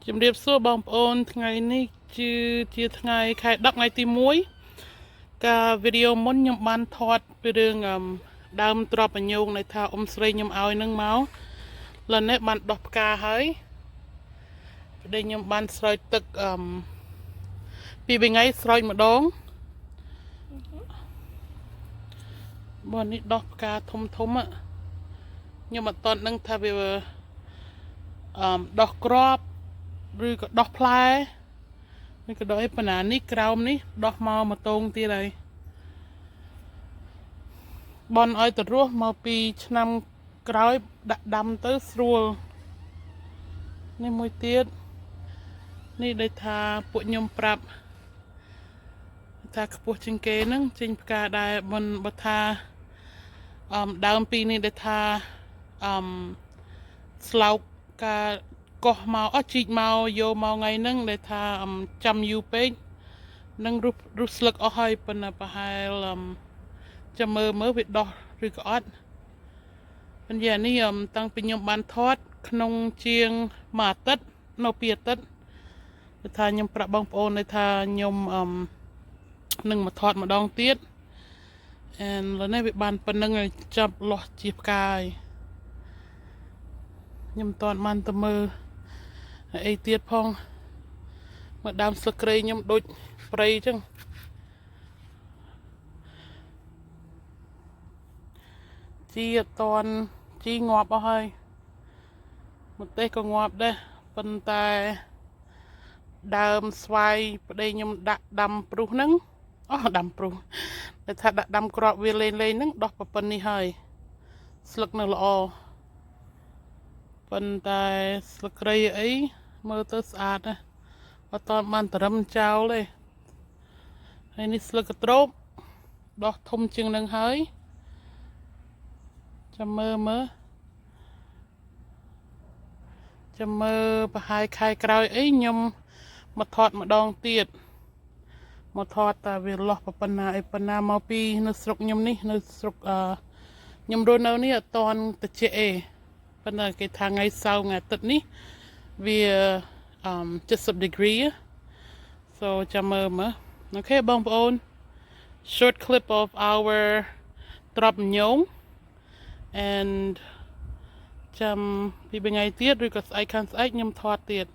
ជំរាបសួរបងប្អូនថ្ងៃនេះជាថ្ងៃខែ10ថ្ងៃទី1ការវីដេអូមុនខ្ញុំបានថតពីរឿងដើមទ្របបញ្ញោងនៃថាអ៊ំស្រីខ្ញុំឲ្យនឹងមកឥឡូវនេះបានដោះផ្កាហើយប្តីខ្ញុំបានស្រោចទឹកពីរថ្ងៃស្រោចម្ដងបងនេះដោះផ្កាធំខ្ញុំអត់តន់ដឹងថាវាដោះក្របឬក៏ដោះផ្លែឬក៏ដោះអីប៉ុណ្ណានេះក្រោមនេះដោះមកមួយតោងទៀតហើយបនឲ្យទៅរស់មកពីឆ្នាំក្រោយដាក់ដាំទៅស្រួលនេះមួយទៀតនេះដូចថាពួកខ្ញុំប្រាប់ថាខ្ពស់ជាងគេហ្នឹងចេញផ្កាដែរបនបើថាដើមពីរនេះដែលថាស្លោកការកោះមកជីកមកយកមកថ្ងៃហ្នឹងដែលថាចាំយូរពេកនឹងរុះស្លឹកអស់ហើយប៉ុន្តែប្រហែលចាំមើលវាដោះឬក៏អត់ប៉ុន្តែនេះតាំងពីខ្ញុំបានថតក្នុងជាងមួយអាទិត្យនៅពីអាទិត្យដែលថាខ្ញុំប្រាប់បងប្អូនថាខ្ញុំនឹងមកថតម្ដងទៀតឥឡូវនេះវាបានប៉ុណ្្នឹងហើយចាប់លាស់ជាផ្កាយខ្ញុំតន់បានទៅមើលអីទៀតផងមកដើមស្លឹកគ្រៃខ្ញុំដូចព្រៃអញ្ចឹងជីអត់តន់ជីងាប់អស់ហើយម្ទេសក៏ងាប់ដែរប៉ុន្តែដើមស្វាយប្តីខ្ញុំដាក់ដាំព្រុសហ្នឹងដាំព្រុសតែថាដាក់ដាំក្របវាលេងហ្នឹងដោះប្រប៉ុណ្នេះហើយស្លឹកនៅល្អប៉ុន្តែស្លឹកគ្រៃអីមើលទៅស្អាតណាស់អត់តបានត្រឹមចោលទេហើយនេះស្លឹកកត្រោបដោះធំជាងនឹងហើយចាំមើលប្រហែលខែក្រោយអីខ្ញុំមកថតម្ដងទៀតមកថតតែវាលាស់ប៉ុណ្ណាអីប៉ុណ្ណាមកពីនៅស្រុកខ្ញុំនេះនៅស្រុកខ្ញុំរស់នៅនេះអត់តន់តិចអីប៉ុន្តែគេថាថ្ងៃសៅរ៍ថ្ងៃអាទិត្យនេះវា70 degree so ចាំមើលអូខេបងប្អូន short clip of our Throp nyong and ចាំពីថ្ងៃទៀតឬក៏ស្អែកខាងស្អែកខ្ញុំថតទៀត